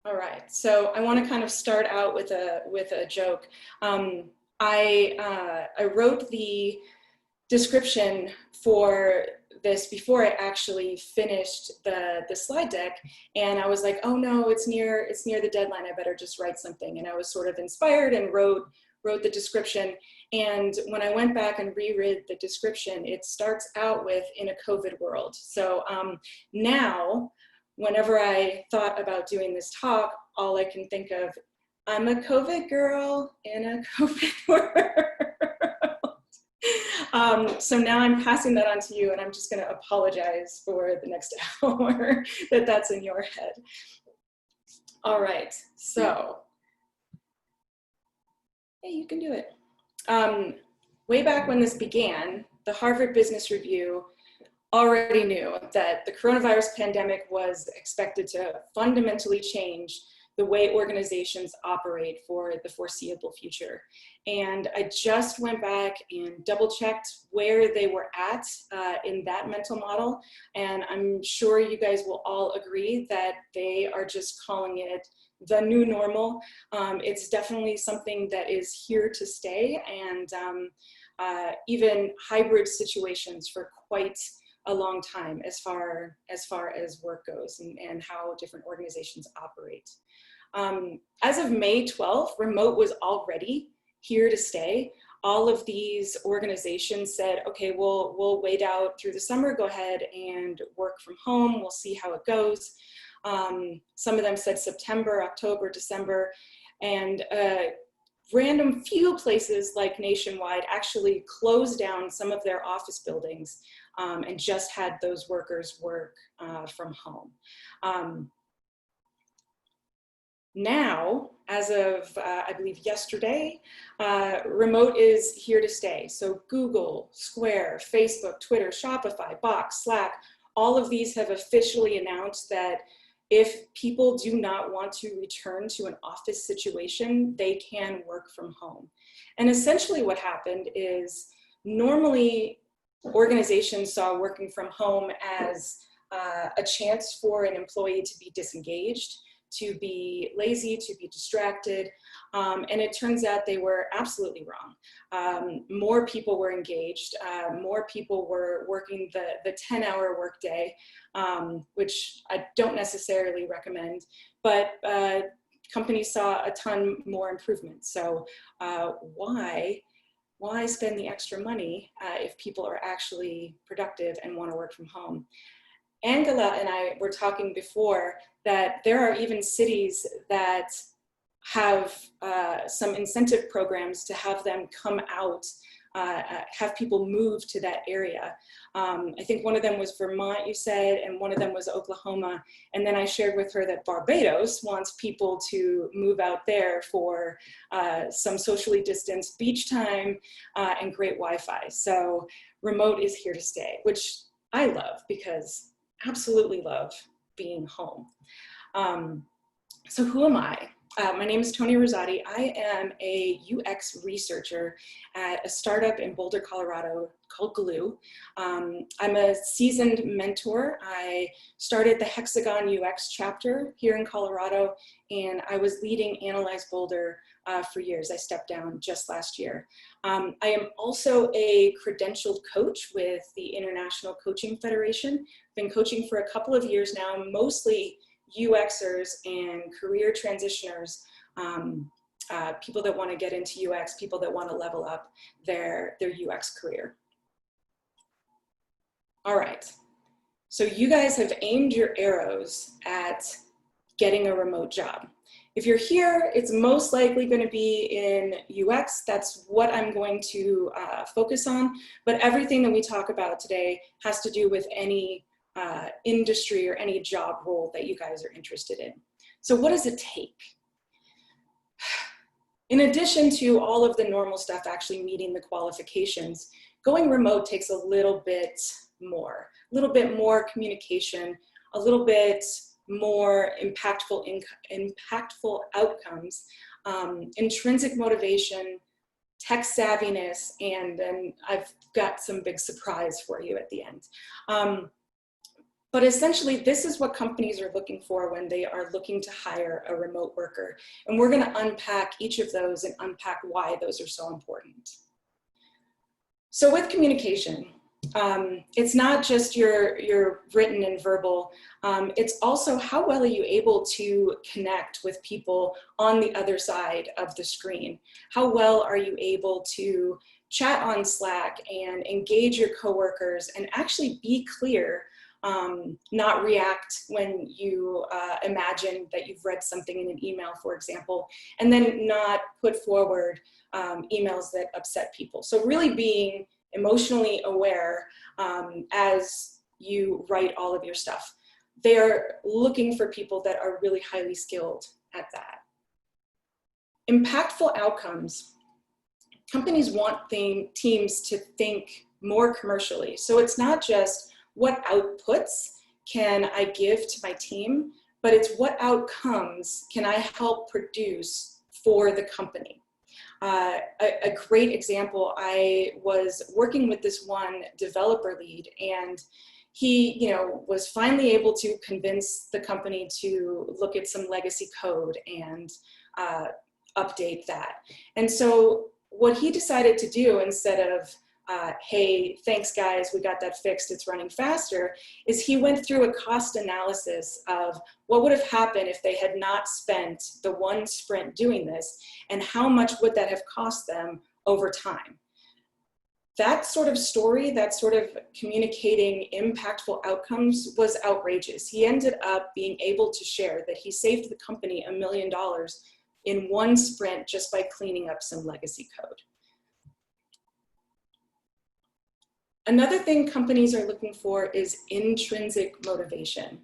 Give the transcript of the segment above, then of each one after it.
All right, so I want to kind of start out with a joke. I wrote the description for this before I actually finished the slide deck, and I was like, oh no, it's near the deadline. I better just write something. And I was sort of inspired and wrote the description. And when I went back and reread the description, it starts out with "in a COVID world." So now, whenever I thought about doing this talk, all I can think of, I'm a COVID girl in a COVID world. So now I'm passing that on to you, and I'm just going to apologize for the next hour that that's in your head. All right, so, hey, you can do it. Way back when this began, the Harvard Business Review already knew that the coronavirus pandemic was expected to fundamentally change the way organizations operate for the foreseeable future. And I just went back and double checked where they were at in that mental model. And I'm sure you guys will all agree that they are just calling it the new normal. It's definitely something that is here to stay, and even hybrid situations for quite a long time as far as work goes, and how different organizations operate. As of May 12th, remote was already here to stay. All of these organizations said, okay, we'll wait out through the summer, go ahead and work from home, we'll see how it goes. Some of them said September, October, December, and random few places like Nationwide actually closed down some of their office buildings and just had those workers work from home. Now, as of, I believe yesterday, remote is here to stay. So Google, Square, Facebook, Twitter, Shopify, Box, Slack, all of these have officially announced that if people do not want to return to an office situation, they can work from home. And essentially what happened is, normally organizations saw working from home as a chance for an employee to be disengaged, to be lazy, to be distracted, and it turns out they were absolutely wrong. More people were engaged, more people were working the 10-hour workday, which I don't necessarily recommend, but companies saw a ton more improvement. So why spend the extra money if people are actually productive and want to work from home? Angela and I were talking before that there are even cities that have some incentive programs to have them come out, have people move to that area. I think one of them was Vermont, you said, and one of them was Oklahoma. And then I shared with her that Barbados wants people to move out there for some socially distanced beach time and great Wi-Fi. So remote is here to stay, which I love, because absolutely love being home. So who am I? My name is Tony Rosati. I am a UX researcher at a startup in Boulder, Colorado called Glue. I'm a seasoned mentor. I started the Hexagon UX chapter here in Colorado, and I was leading Analyze Boulder for years. I stepped down just last year. I am also a credentialed coach with the International Coaching Federation. I've been coaching for a couple of years now, mostly UXers and career transitioners, people that want to get into UX, people that want to level up their UX career. All right, so you guys have aimed your arrows at getting a remote job. If you're here, it's most likely going to be in UX. That's what I'm going to focus on. But everything that we talk about today has to do with any industry or any job role that you guys are interested in. So what does it take? In addition to all of the normal stuff actually meeting the qualifications, going remote takes a little bit more communication, a little bit more impactful outcomes, intrinsic motivation, tech savviness, and then I've got some big surprise for you at the end. But essentially, this is what companies are looking for when they are looking to hire a remote worker. And we're going to unpack each of those and unpack why those are so important. So with communication, it's not just your written and verbal, it's also how well are you able to connect with people on the other side of the screen? How well are you able to chat on Slack and engage your coworkers and actually be clear, not react when you imagine that you've read something in an email, for example, and then not put forward emails that upset people. So really being emotionally aware as you write all of your stuff. They're looking for people that are really highly skilled at that. Impactful outcomes. Companies want teams to think more commercially. So it's not just what outputs can I give to my team, but it's what outcomes can I help produce for the company. A great example, I was working with this one developer lead, and he, was finally able to convince the company to look at some legacy code and update that. And so what he decided to do, instead of hey, thanks guys, we got that fixed, it's running faster, is he went through a cost analysis of what would have happened if they had not spent the one sprint doing this, and how much would that have cost them over time. That sort of story, that sort of communicating impactful outcomes was outrageous. He ended up being able to share that he saved the company $1 million in one sprint just by cleaning up some legacy code. Another thing companies are looking for is intrinsic motivation.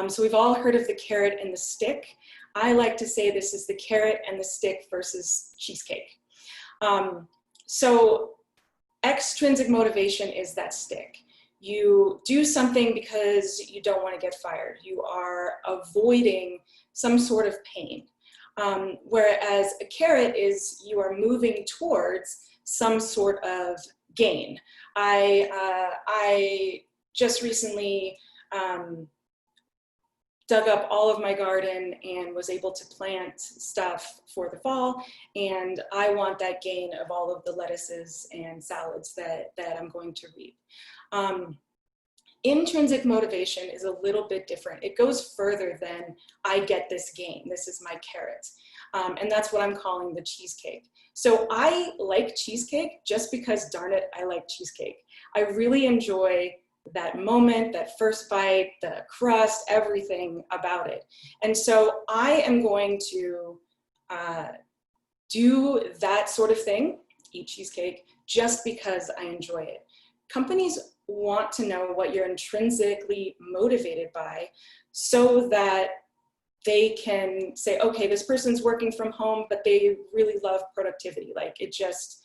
So we've all heard of the carrot and the stick. I like to say this is the carrot and the stick versus cheesecake. So extrinsic motivation is that stick. You do something because you don't want to get fired. You are avoiding some sort of pain. Whereas a carrot is you are moving towards some sort of gain. I just recently dug up all of my garden and was able to plant stuff for the fall, and I want that gain of all of the lettuces and salads that I'm going to reap. Intrinsic motivation is a little bit different. It goes further than I get this gain, this is my carrot. And that's what I'm calling the cheesecake. So I like cheesecake just because, darn it, I like cheesecake. I really enjoy that moment, that first bite, the crust, everything about it. And so I am going to do that sort of thing, eat cheesecake, just because I enjoy it. Companies want to know what you're intrinsically motivated by so that they can say, okay, this person's working from home, but they really love productivity. Like it just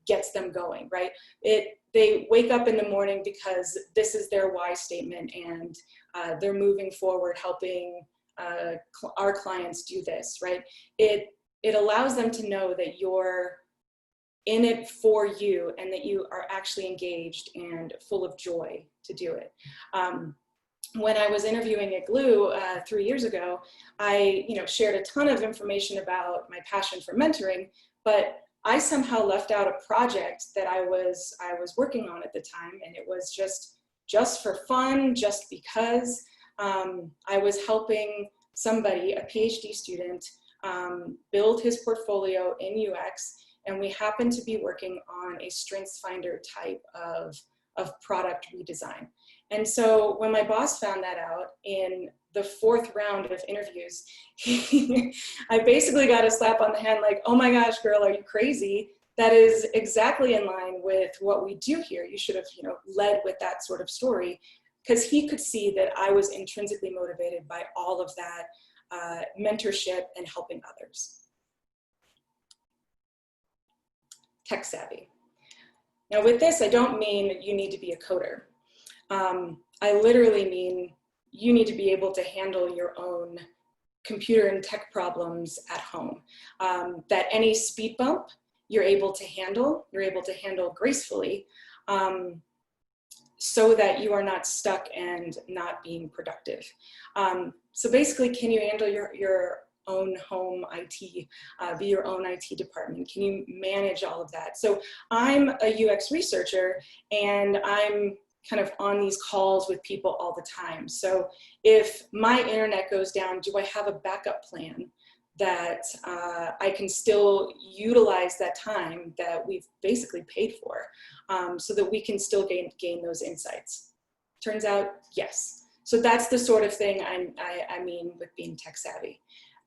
gets them going, right? They wake up in the morning because this is their why statement, and they're moving forward, helping our clients do this, right? It allows them to know that you're in it for you and that you are actually engaged and full of joy to do it. When I was interviewing at Glue 3 years ago, I shared a ton of information about my passion for mentoring, but I somehow left out a project that I was working on at the time, and it was just for fun, just because I was helping somebody, a PhD student, build his portfolio in UX, and we happened to be working on a StrengthsFinder type of product redesign. And so when my boss found that out in the 4th round of interviews, I basically got a slap on the hand like, oh my gosh, girl, are you crazy? That is exactly in line with what we do here. You should have led with that sort of story, because he could see that I was intrinsically motivated by all of that mentorship and helping others. Tech savvy. Now with this, I don't mean you need to be a coder. I literally mean you need to be able to handle your own computer and tech problems at home. That any speed bump you're able to handle gracefully, so that you are not stuck and not being productive. So basically, can you handle your own home IT, be your own IT department? Can you manage all of that? So I'm a UX researcher, and I'm kind of on these calls with people all the time. So if my internet goes down, do I have a backup plan that I can still utilize that time that we've basically paid for, so that we can still gain those insights? Turns out, yes. So that's the sort of thing I mean with being tech savvy.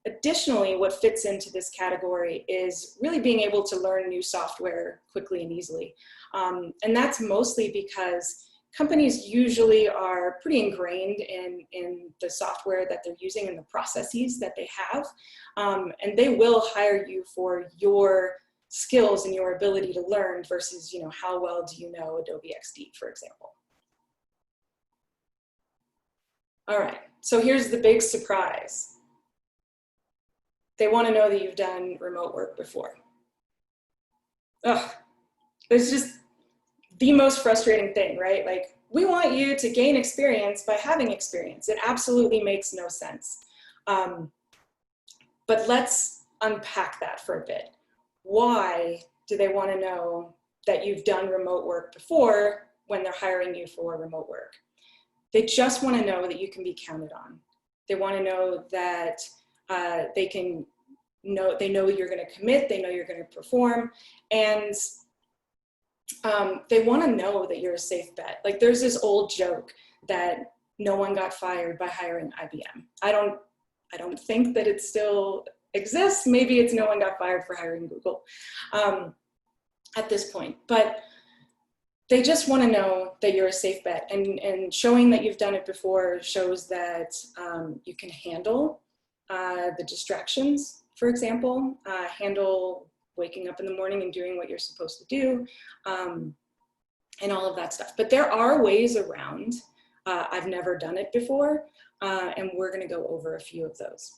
Additionally, what fits into this category is really being able to learn new software quickly and easily. And that's mostly because companies usually are pretty ingrained in the software that they're using and the processes that they have. And they will hire you for your skills and your ability to learn versus, you know, how well do you know Adobe XD, for example. All right, so here's the big surprise. They want to know that you've done remote work before. Ugh, it's just the most frustrating thing, right? Like, we want you to gain experience by having experience. It absolutely makes no sense. But let's unpack that for a bit. Why do they want to know that you've done remote work before when they're hiring you for remote work? They just want to know that you can be counted on. They want to know that they know you're going to commit, they know you're going to perform, and they want to know that you're a safe bet. Like, there's this old joke that no one got fired by hiring IBM. I don't think that it still exists. Maybe it's no one got fired for hiring Google at this point, but they just want to know that you're a safe bet, and showing that you've done it before shows that you can handle the distractions, for example, handle waking up in the morning and doing what you're supposed to do, and all of that stuff. But there are ways around. I've never done it before, and we're going to go over a few of those.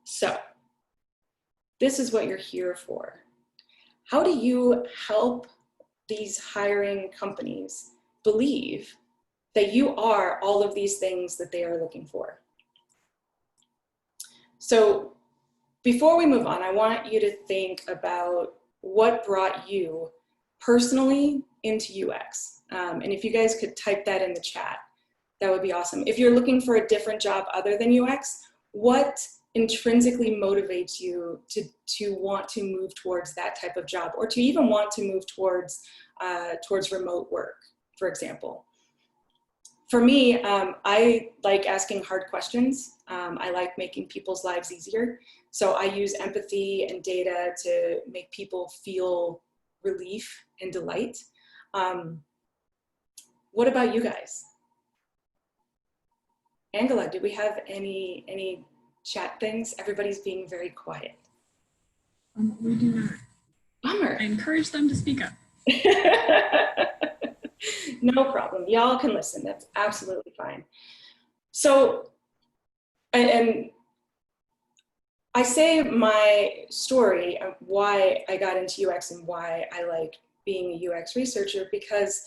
So this is what you're here for. How do you help these hiring companies believe that you are all of these things that they are looking for? So before we move on, I want you to think about what brought you personally into UX. And if you guys could type that in the chat, that would be awesome. If you're looking for a different job other than UX, what intrinsically motivates you to want to move towards that type of job, or to even want to move towards remote work, for example? For me, I like asking hard questions. I like making people's lives easier. So I use empathy and data to make people feel relief and delight. What about you guys? Angela, do we have any chat things? Everybody's being very quiet. We do not. Bummer. I encourage them to speak up. No problem. Y'all can listen. That's absolutely fine. So, and I say my story of why I got into UX and why I like being a UX researcher, because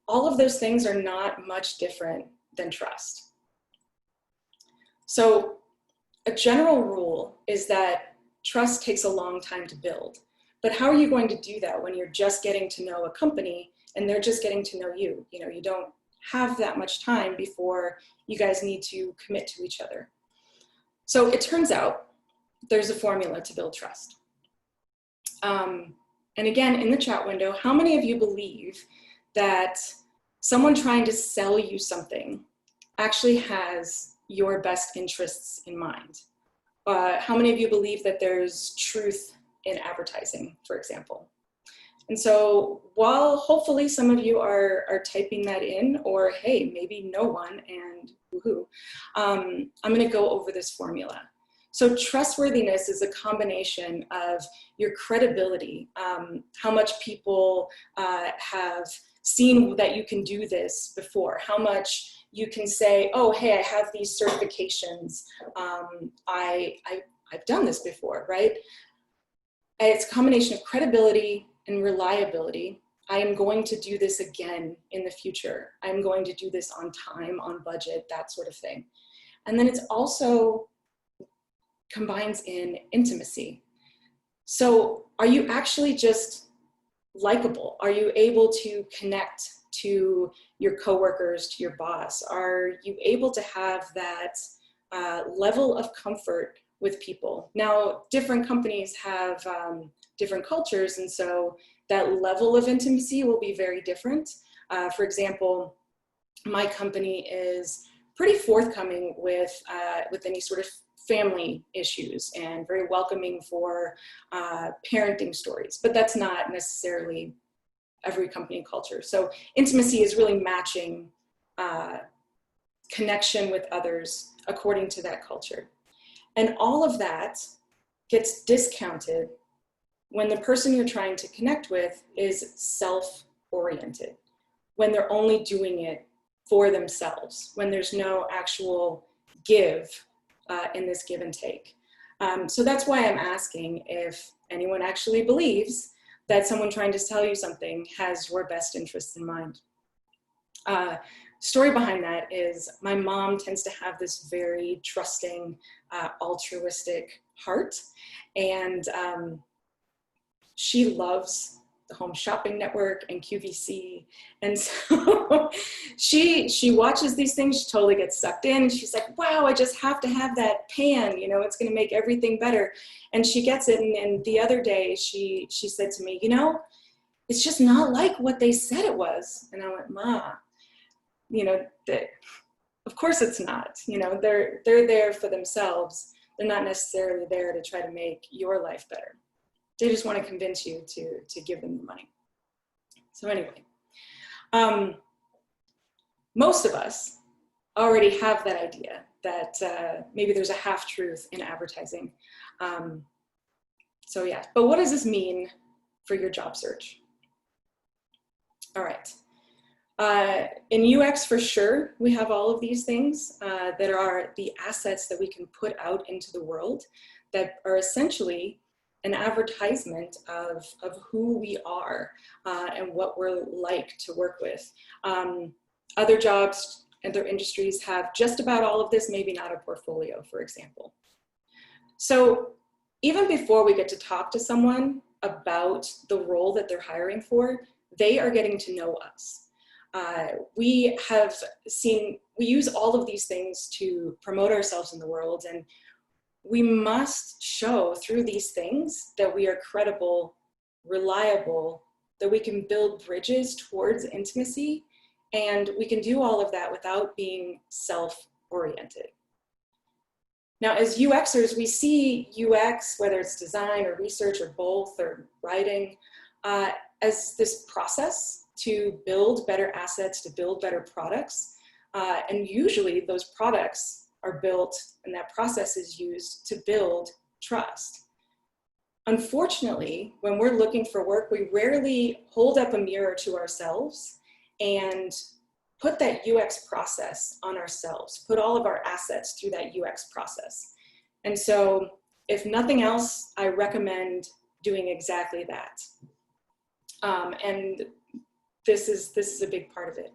all of those things are not much different than trust. So a general rule is that trust takes a long time to build. But how are you going to do that when you're just getting to know a company and they're just getting to know you? You know, you don't have that much time before you guys need to commit to each other. So it turns out there's a formula to build trust. And again, in the chat window, how many of you believe that someone trying to sell you something actually has your best interests in mind? How many of you believe that there's truth in advertising, for example? And so while hopefully some of you are typing that in, or hey, maybe no one, and woohoo, I'm gonna go over this formula. So trustworthiness is a combination of your credibility, how much people have seen that you can do this before, how much you can say, oh, hey, I have these certifications, I've done this before, right? It's a combination of credibility and reliability, I am going to do this again in the future. I'm going to do this on time, on budget, that sort of thing. And then it's also combines in intimacy. So are you actually just likable? Are you able to connect to your coworkers, to your boss? Are you able to have that level of comfort with people? Now, different companies have different cultures, and so that level of intimacy will be very different. For example, my company is pretty forthcoming with any sort of family issues and very welcoming for parenting stories, but that's not necessarily every company culture. So intimacy is really matching connection with others according to that culture. And all of that gets discounted when the person you're trying to connect with is self-oriented, when they're only doing it for themselves, when there's no actual give in this give and take. So that's why I'm asking if anyone actually believes that someone trying to tell you something has your best interests in mind. Story behind that is my mom tends to have this very trusting, altruistic heart, and she loves the Home Shopping Network and QVC. And so she watches these things, she totally gets sucked in, and she's like, wow, I just have to have that pan, you know, it's gonna make everything better. And she gets it, and the other day she said to me, you know, it's just not like what they said it was. And I went, Ma, you know, of course it's not. You know, they're there for themselves. They're not necessarily there to try to make your life better. They just want to convince you to give them the money. So anyway, most of us already have that idea that maybe there's a half-truth in advertising. So yeah, but what does this mean for your job search? All right. In UX, for sure, we have all of these things that are the assets that we can put out into the world that are essentially an advertisement of who we are and what we're like to work with. Other jobs and their industries have just about all of this, maybe not a portfolio, for example. So even before we get to talk to someone about the role that they're hiring for, they are getting to know us. We use all of these things to promote ourselves in the world, and we must show through these things that we are credible, reliable, that we can build bridges towards intimacy, and we can do all of that without being self-oriented. Now, as UXers, we see UX, whether it's design or research or both or writing, as this process to build better assets, to build better products. And usually those products are built and that process is used to build trust. Unfortunately, when we're looking for work, we rarely hold up a mirror to ourselves and put that UX process on ourselves, put all of our assets through that UX process. And so if nothing else, I recommend doing exactly that. And this is a big part of it.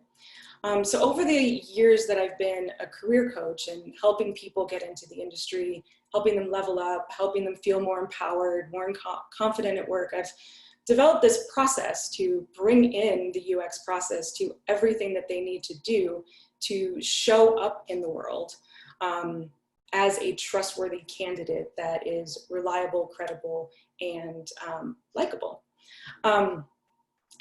So over the years that I've been a career coach and helping people get into the industry, helping them level up, helping them feel more empowered, more confident at work, I've developed this process to bring in the UX process to everything that they need to do to show up in the world as a trustworthy candidate that is reliable, credible, and likable.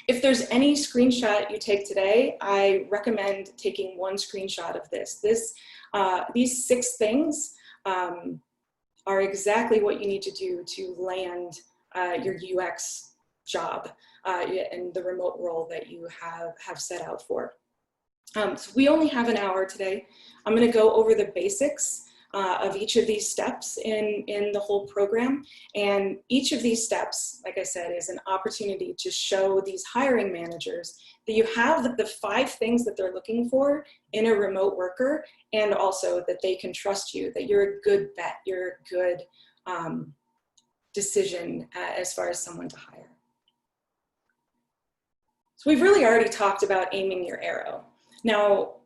If there's any screenshot you take today, I recommend taking one screenshot of this. These 6 things are exactly what you need to do to land your UX job and the remote role that you have set out for. So we only have an hour today. I'm going to go over the basics of each of these steps in the whole program. And each of these steps, like I said, is an opportunity to show these hiring managers that you have the 5 things that they're looking for in a remote worker, and also that they can trust you, that you're a good bet, you're a good decision as far as someone to hire. So we've really already talked about aiming your arrow. Now,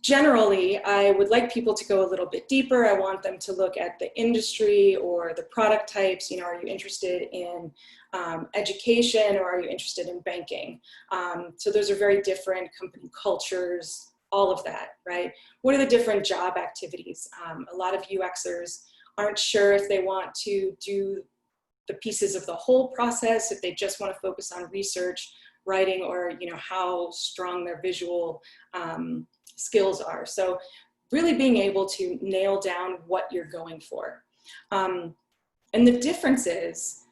generally, I would like people to go a little bit deeper. I want them to look at the industry or the product types. You know, are you interested in education, or are you interested in banking? So those are very different company cultures, all of that, right? What are the different job activities? A lot of UXers aren't sure if they want to do the pieces of the whole process, if they just want to focus on research, writing, or, you know, how strong their visual skills are. So really being able to nail down what you're going for. And the difference is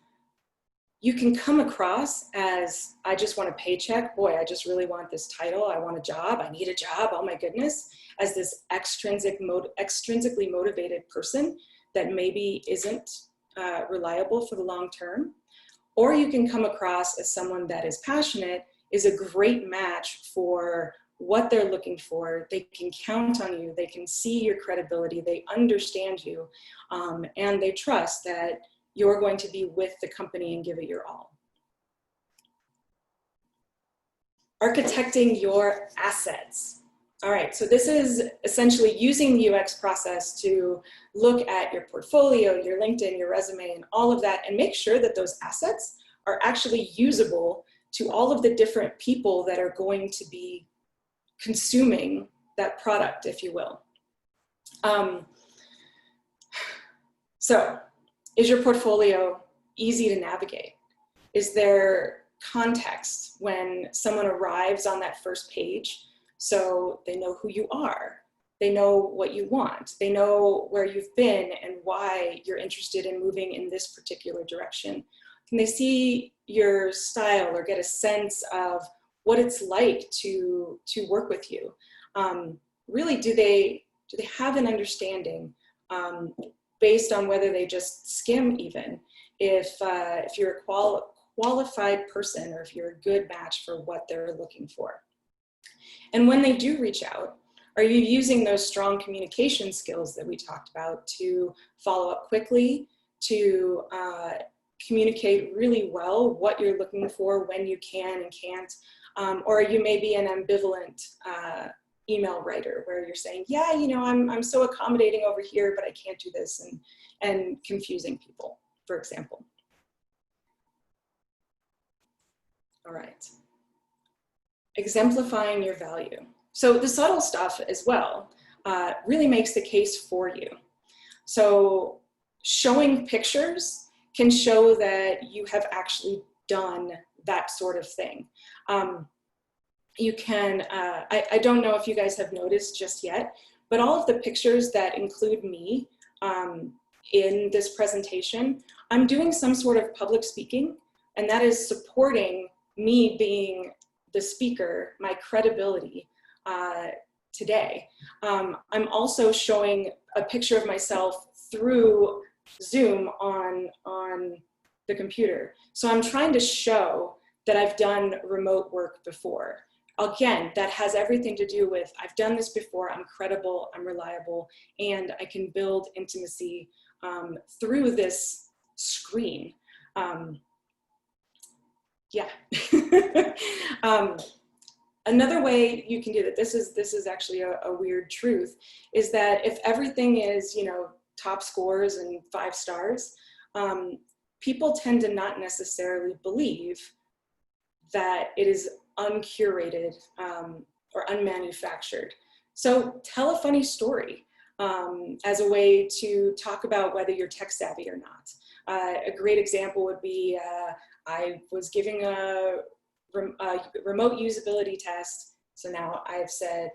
you can come across as, I just want a paycheck. Boy, I just really want this title. I want a job. I need a job. Oh my goodness. As this extrinsically motivated person that maybe isn't reliable for the long term. Or you can come across as someone that is passionate, is a great match for what they're looking for. They can count on you. They can see your credibility. They understand you, and they trust that you're going to be with the company and give it your all. Architecting your assets. All right, so this is essentially using the UX process to look at your portfolio, your LinkedIn, your resume, and all of that, and make sure that those assets are actually usable to all of the different people that are going to be consuming that product, if you will. So, is your portfolio easy to navigate? Is there context when someone arrives on that first page, so they know who you are, they know what you want, they know where you've been and why you're interested in moving in this particular direction? Can they see your style or get a sense of what it's like to work with you? Really, do they have an understanding based on whether they just skim even, if you're a qualified person, or if you're a good match for what they're looking for? And when they do reach out, are you using those strong communication skills that we talked about to follow up quickly, to communicate really well what you're looking for, when you can and can't? Or you may be an ambivalent email writer where you're saying, yeah, you know, I'm so accommodating over here, but I can't do this, and confusing people, for example. All right. Exemplifying your value. So the subtle stuff as well really makes the case for you. So showing pictures can show that you have actually done that sort of thing. You can, I don't know if you guys have noticed just yet, but all of the pictures that include me in this presentation, I'm doing some sort of public speaking, and that is supporting me being the speaker, my credibility today. I'm also showing a picture of myself through Zoom on the computer. So I'm trying to show that I've done remote work before. Again, that has everything to do with, I've done this before, I'm credible, I'm reliable, and I can build intimacy through this screen. Yeah. Another way you can do that, this is actually a weird truth, is that if everything is, you know, top scores and 5 stars, people tend to not necessarily believe that it is uncurated or unmanufactured. So tell a funny story as a way to talk about whether you're tech savvy or not. A great example would be, I was giving a remote usability test. So now I've said,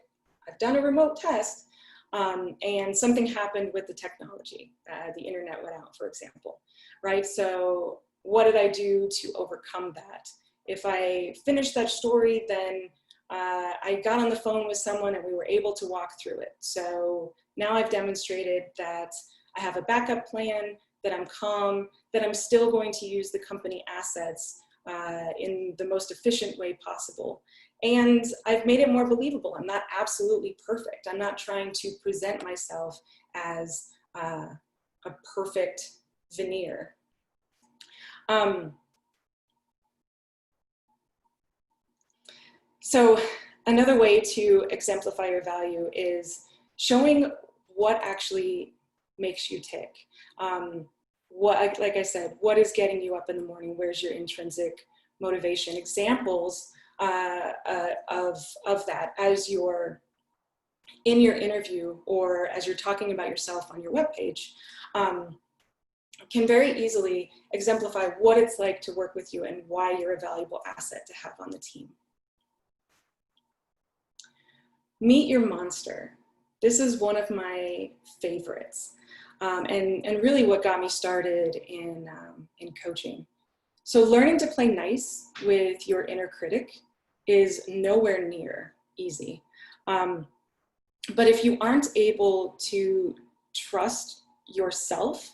I've done a remote test, and something happened with the technology. The internet went out, for example, right? So what did I do to overcome that? If I finished that story, then I got on the phone with someone and we were able to walk through it. So now I've demonstrated that I have a backup plan, that I'm calm, that I'm still going to use the company assets in the most efficient way possible. And I've made it more believable. I'm not absolutely perfect. I'm not trying to present myself as a perfect veneer. So another way to exemplify your value is showing what actually makes you tick. Like I said, what is getting you up in the morning? Where's your intrinsic motivation? Examples of that as you're in your interview or as you're talking about yourself on your webpage, can very easily exemplify what it's like to work with you and why you're a valuable asset to have on the team. Meet your monster. This is one of my favorites, and really what got me started in coaching. So learning to play nice with your inner critic is nowhere near easy. But if you aren't able to trust yourself,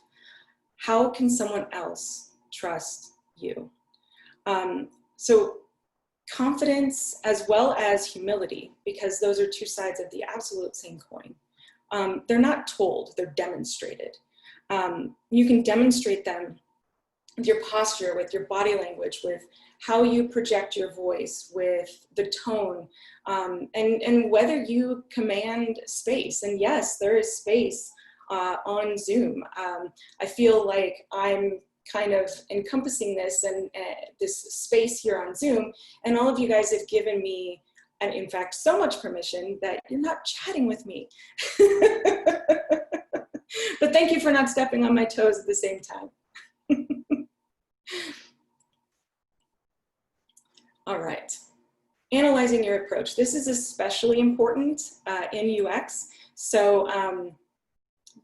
how can someone else trust you? So confidence as well as humility, because those are two sides of the absolute same coin. They're not told, they're demonstrated. You can demonstrate them with your posture, with your body language, with how you project your voice, with the tone, and whether you command space. And yes, there is space on Zoom. I feel like I'm kind of encompassing this and this space here on Zoom, and all of you guys have given me, and in fact, so much permission that you're not chatting with me. But thank you for not stepping on my toes at the same time. All right, analyzing your approach. This is especially important in UX. So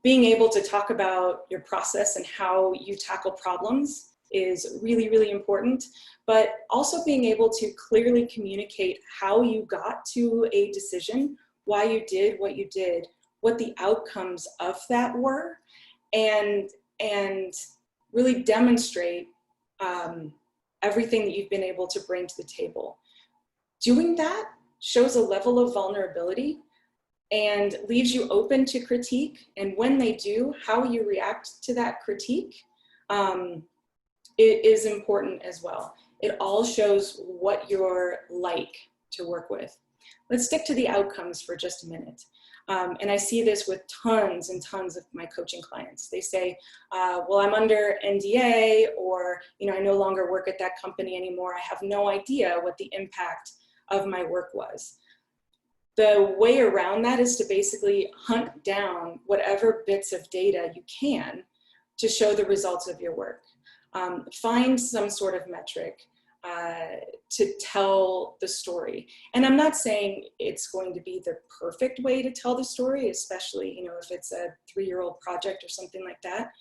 being able to talk about your process and how you tackle problems is really, really important, but also being able to clearly communicate how you got to a decision, why you did what you did, what the outcomes of that were, and really demonstrate everything that you've been able to bring to the table. Doing that shows a level of vulnerability and leaves you open to critique. And when they do, how you react to that critique it is important as well. It all shows what you're like to work with. Let's stick to the outcomes for just a minute. And I see this with tons and tons of my coaching clients. They say, well, I'm under NDA, or, I no longer work at that company anymore. I have no idea what the impact of my work was. The way around that is to basically hunt down whatever bits of data you can to show the results of your work. Find some sort of metric to tell the story. And I'm not saying it's going to be the perfect way to tell the story, especially, if it's a 3-year-old project or something like that.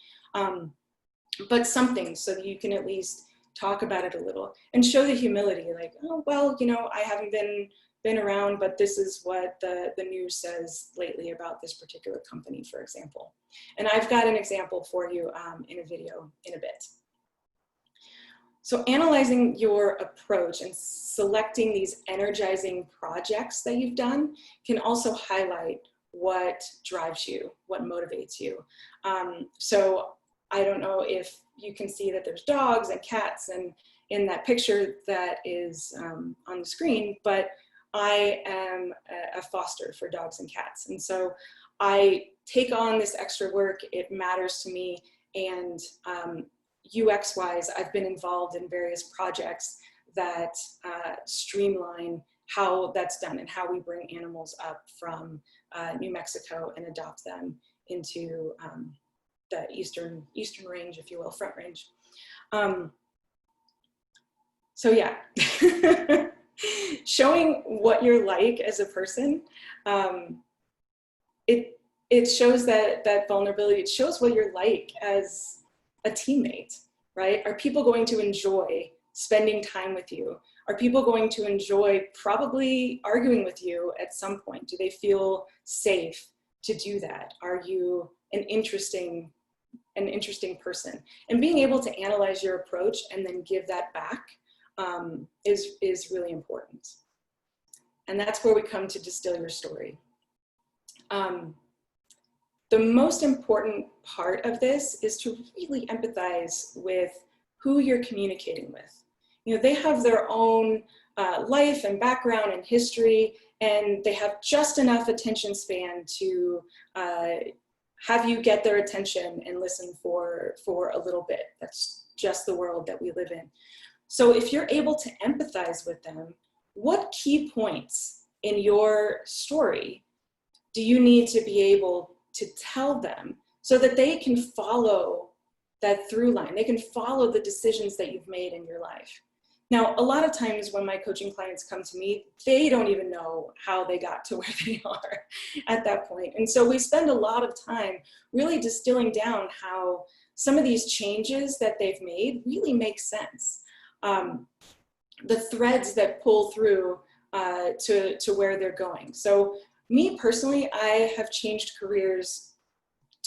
But something so that you can at least talk about it a little and show the humility, like, oh, well, I haven't been around, but this is what the news says lately about this particular company, for example. And I've got an example for you in a video in a bit. So analyzing your approach and selecting these energizing projects that you've done can also highlight what drives you, what motivates you. So I don't know if you can see that there's dogs and cats and in that picture that is on the screen, but I am a foster for dogs and cats. And so I take on this extra work. It matters to me. And UX wise, I've been involved in various projects that streamline how that's done and how we bring animals up from New Mexico and adopt them into the eastern range, if you will, Front Range. So yeah, showing what you're like as a person, it shows that vulnerability. It shows what you're like as a teammate, right? Are people going to enjoy spending time with you? Are people going to enjoy probably arguing with you at some point? Do they feel safe to do that? Are you an interesting person? And being able to analyze your approach and then give that back is really important. And that's where we come to distill your story. The most important part of this is to really empathize with who you're communicating with. They have their own life and background and history, and they have just enough attention span to have you get their attention and listen for a little bit. That's just the world that we live in. So if you're able to empathize with them, what key points in your story do you need to be able to tell them so that they can follow that through line? They can follow the decisions that you've made in your life. Now, a lot of times when my coaching clients come to me, they don't even know how they got to where they are at that point. And so we spend a lot of time really distilling down how some of these changes that they've made really make sense. The threads that pull through to where they're going. So me personally, I have changed careers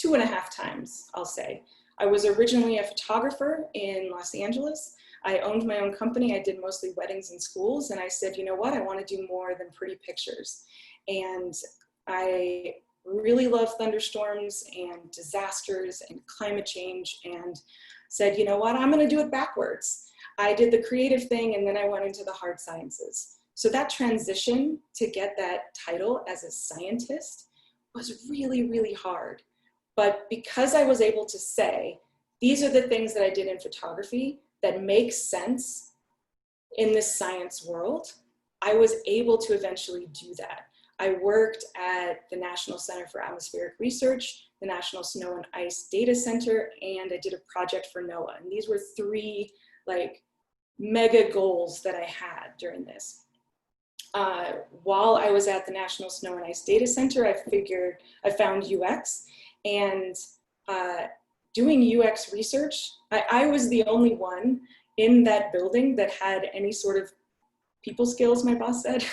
2.5 times, I'll say. I was originally a photographer in Los Angeles. I owned my own company. I did mostly weddings and schools. And I said, you know what? I want to do more than pretty pictures. And I really love thunderstorms and disasters and climate change, and said, you know what? I'm going to do it backwards. I did the creative thing, and then I went into the hard sciences. So that transition to get that title as a scientist was really, really hard. But because I was able to say, these are the things that I did in photography that make sense in this science world, I was able to eventually do that. I worked at the National Center for Atmospheric Research, the National Snow and Ice Data Center, and I did a project for NOAA. And these were 3 like mega goals that I had during this. While I was at the National Snow and Ice Data Center, I found UX, and doing UX research, I was the only one in that building that had any sort of people skills, my boss said.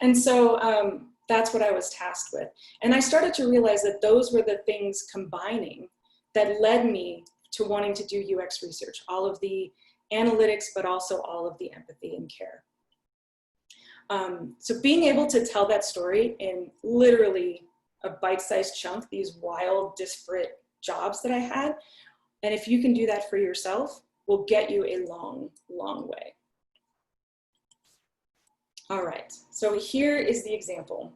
And so that's what I was tasked with. And I started to realize that those were the things combining that led me to wanting to do UX research, all of the analytics, but also all of the empathy and care. So being able to tell that story in literally a bite-sized chunk, these wild, disparate jobs that I had, and if you can do that for yourself, will get you a long, long way. All right, so here is the example.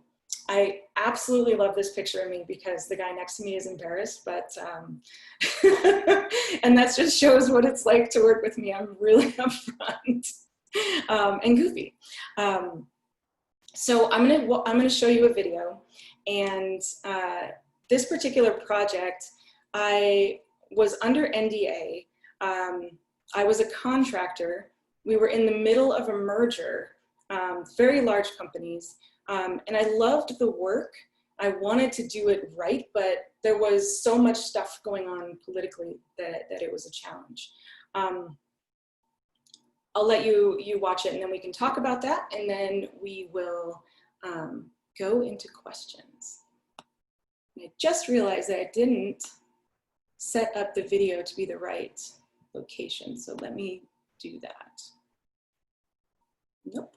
I absolutely love this picture of me because the guy next to me is embarrassed, but, and that just shows what it's like to work with me. I'm really upfront and goofy. So I'm gonna show you a video, and this particular project, I was under NDA. I was a contractor. We were in the middle of a merger, very large companies, and I loved the work. I wanted to do it right, but there was so much stuff going on politically that it was a challenge. I'll let you watch it, and then we can talk about that, and then we will go into questions. And I just realized that I didn't set up the video to be the right location, so let me do that. Nope.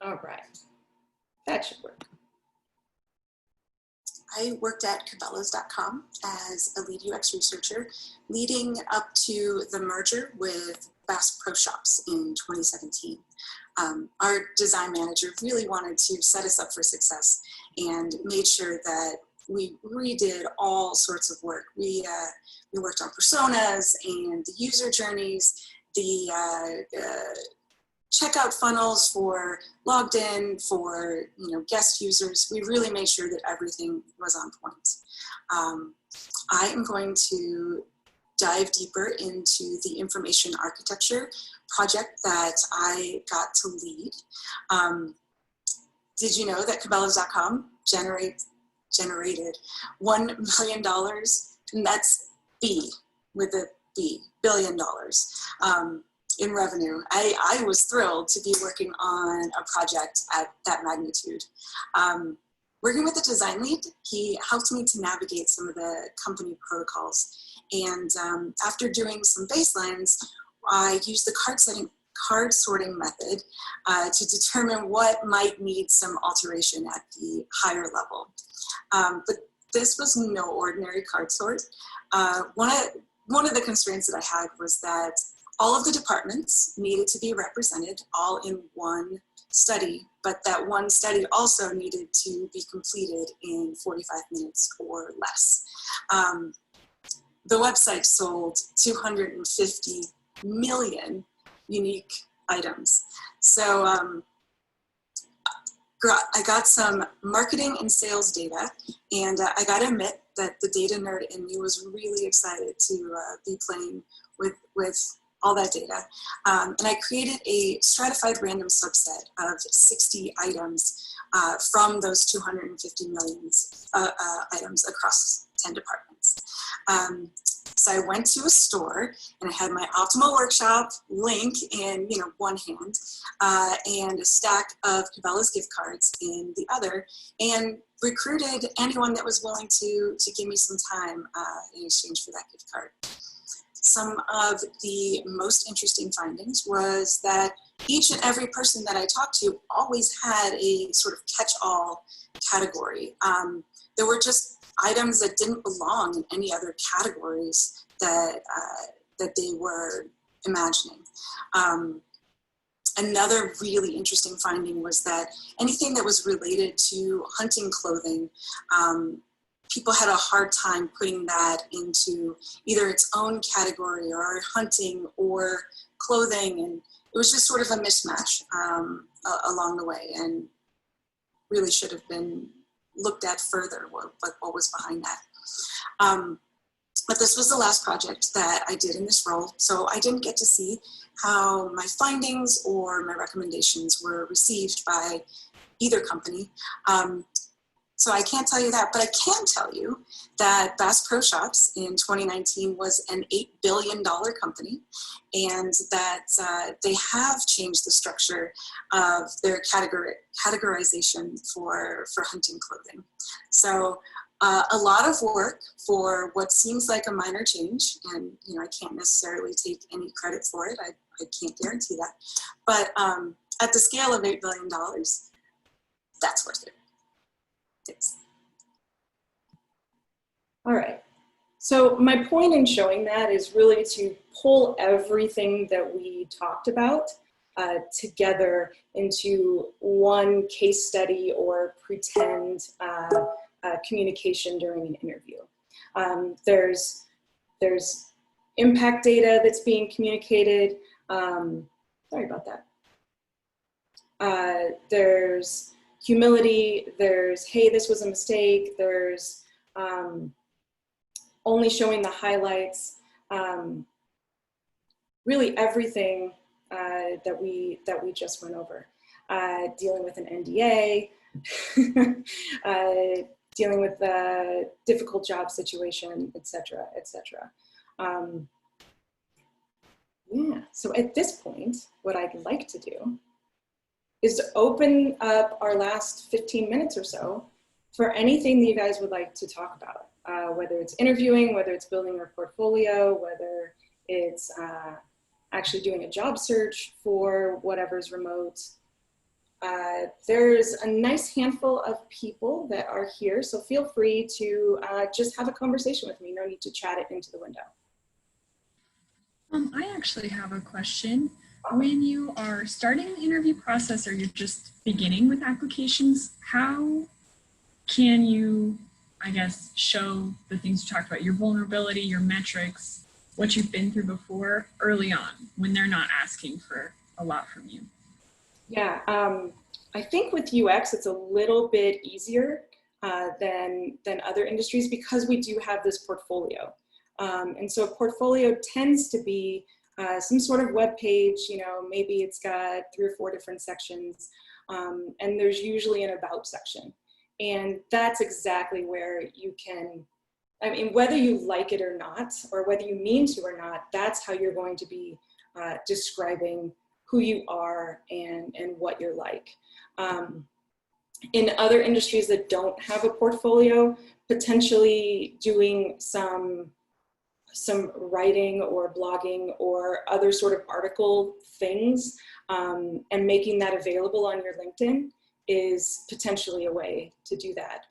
All right, that should work. I worked at Cabela's.com as a lead UX researcher, leading up to the merger with Bass Pro Shops in 2017. Our design manager really wanted to set us up for success and made sure that we redid all sorts of work. We worked on personas and the user journeys, the checkout funnels for logged in, for guest users. We really made sure that everything was on point. I am going to dive deeper into the information architecture project that I got to lead. Did you know that Cabela's.com generated $1 million, and that's B with a B, $1 billion. In revenue. I was thrilled to be working on a project at that magnitude. Working with the design lead, he helped me to navigate some of the company protocols. And after doing some baselines, I used the card sorting method to determine what might need some alteration at the higher level. But this was no ordinary card sort. One of the constraints that I had was that all of the departments needed to be represented all in one study, but that one study also needed to be completed in 45 minutes or less. The website sold 250 million unique items. So I got some marketing and sales data, and I gotta admit that the data nerd in me was really excited to be playing with all that data. And I created a stratified random subset of 60 items from those 250 million items across 10 departments. So I went to a store and I had my Optimal Workshop link in one hand and a stack of Cabela's gift cards in the other, and recruited anyone that was willing to give me some time in exchange for that gift card. Some of the most interesting findings was that each and every person that I talked to always had a sort of catch-all category. There were just items that didn't belong in any other categories that they were imagining. Another really interesting finding was that anything that was related to hunting clothing, people had a hard time putting that into either its own category or hunting or clothing, and it was just sort of a mismatch along the way, and really should have been looked at further what was behind that. But this was the last project that I did in this role, so I didn't get to see how my findings or my recommendations were received by either company. So I can't tell you that, but I can tell you that Bass Pro Shops in 2019 was an $8 billion company, and that they have changed the structure of their categorization for hunting clothing. So a lot of work for what seems like a minor change, and I can't necessarily take any credit for it. I can't guarantee that. But at the scale of $8 billion, that's worth it. Thanks. All right. So my point in showing that is really to pull everything that we talked about together into one case study or pretend communication during an interview. There's impact data that's being communicated. Sorry about that. There's humility, there's, hey, this was a mistake, there's only showing the highlights, really everything that we just went over. Dealing with an NDA, dealing with a difficult job situation, et cetera, et cetera. Yeah, so at this point, what I'd like to do is to open up our last 15 minutes or so for anything that you guys would like to talk about, whether it's interviewing, whether it's building your portfolio, whether it's actually doing a job search for whatever's remote. There's a nice handful of people that are here, so feel free to just have a conversation with me. No need to chat it into the window. I actually have a question. When you are starting the interview process or you're just beginning with applications, how can you, I guess, show the things you talked about, your vulnerability, your metrics, what you've been through before early on when they're not asking for a lot from you? Yeah, I think with UX, it's a little bit easier than other industries because we do have this portfolio. And so a portfolio tends to be some sort of web page, maybe it's got 3 or 4 different sections, and there's usually an about section. And that's exactly where you can, I mean, whether you like it or not, or whether you mean to or not, that's how you're going to be describing who you are and what you're like. In other industries that don't have a portfolio, potentially doing some some writing or blogging or other sort of article things, and making that available on your LinkedIn is potentially a way to do that.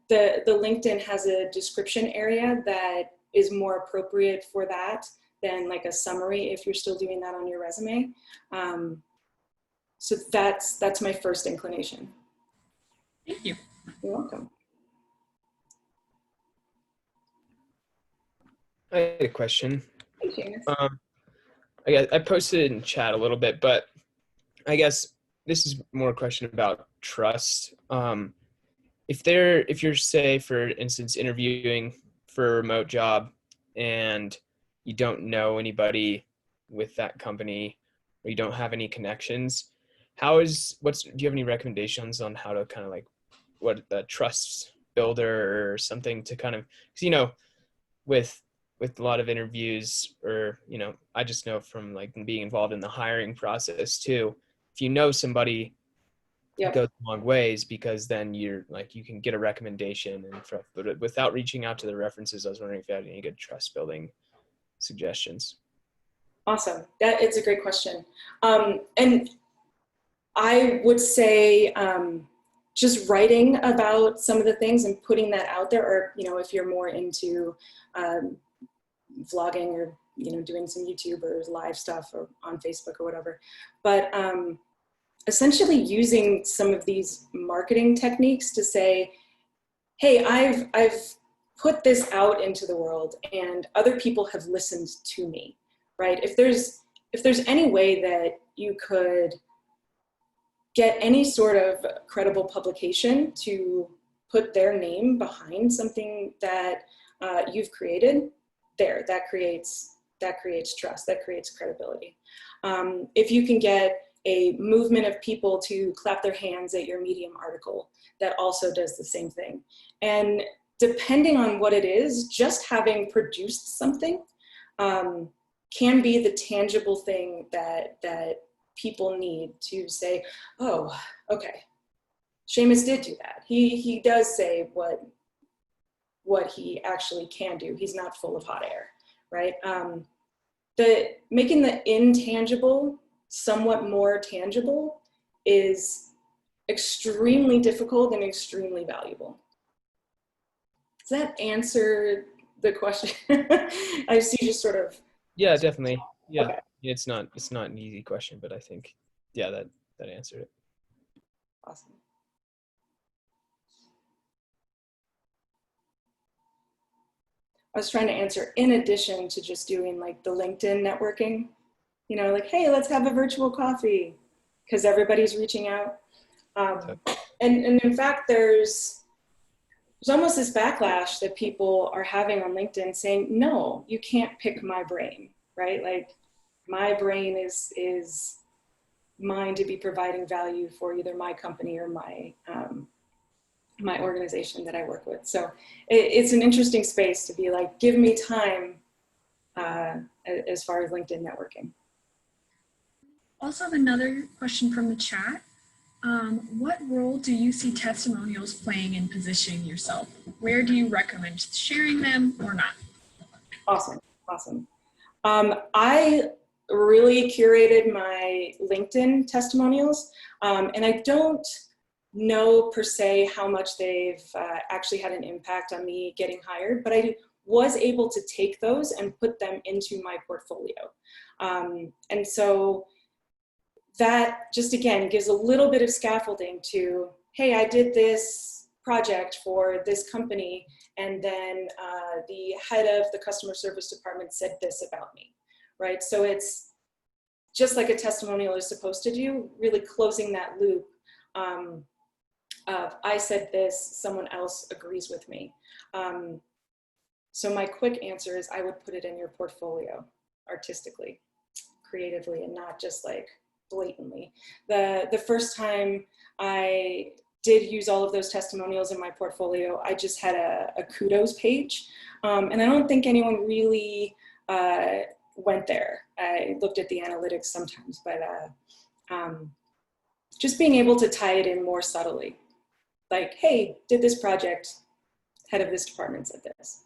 The LinkedIn has a description area that is more appropriate for that than like a summary if you're still doing that on your resume. So that's my first inclination. Thank you. You're welcome. I had a question. Hey, Janice. I guess I posted it in chat a little bit, but I guess this is more a question about trust. If you're, say, for instance, interviewing for a remote job and you don't know anybody with that company or you don't have any connections, do you have any recommendations on how to kind of like what the trust builder or something to kind of, because with a lot of interviews, or I just know from like being involved in the hiring process too, if you know somebody, Yep. it goes a long ways, because then you can get a recommendation. But without reaching out to the references, I was wondering if you had any good trust building suggestions. Awesome. It's a great question. And I would say just writing about some of the things and putting that out there, or if you're more into vlogging or doing some YouTube or live stuff or on Facebook or whatever, but essentially using some of these marketing techniques to say, hey, I've put this out into the world and other people have listened to me, right? If there's any way that you could get any sort of credible publication to put their name behind something that you've created, that creates trust, that creates credibility. If you can get a movement of people to clap their hands at your Medium article, that also does the same thing. And depending on what it is, just having produced something can be the tangible thing that people need to say, oh, okay, Seamus did do that. He does say what he actually can do. He's not full of hot air, right? Making the intangible somewhat more tangible is extremely difficult and extremely valuable. Does that answer the question? I see you just sort of. Yeah, definitely. Yeah, okay. It's not an easy question, but I think, yeah, that answered it. Awesome. I was trying to answer in addition to just doing like the LinkedIn networking, like, hey, let's have a virtual coffee, because everybody's reaching out. And in fact, there's almost this backlash that people are having on LinkedIn saying, no, you can't pick my brain, right? Like, my brain is mine to be providing value for either my company or my my organization that I work with. So it's an interesting space to be like, give me time as far as LinkedIn networking. Also have another question from the chat. What role do you see testimonials playing in positioning yourself? Where do you recommend sharing them or not? Awesome. I really curated my LinkedIn testimonials, and I don't know per se how much they've actually had an impact on me getting hired, but I was able to take those and put them into my portfolio. And so that just, again, gives a little bit of scaffolding to, hey, I did this project for this company, and then the head of the customer service department said this about me, right? So it's just like a testimonial is supposed to do, really closing that loop of I said this, someone else agrees with me. So my quick answer is I would put it in your portfolio artistically, creatively, and not just like blatantly. The first time I did use all of those testimonials in my portfolio, I just had a kudos page. And I don't think anyone really went there. I looked at the analytics sometimes, but just being able to tie it in more subtly. Like, hey, did this project, head of this department said this.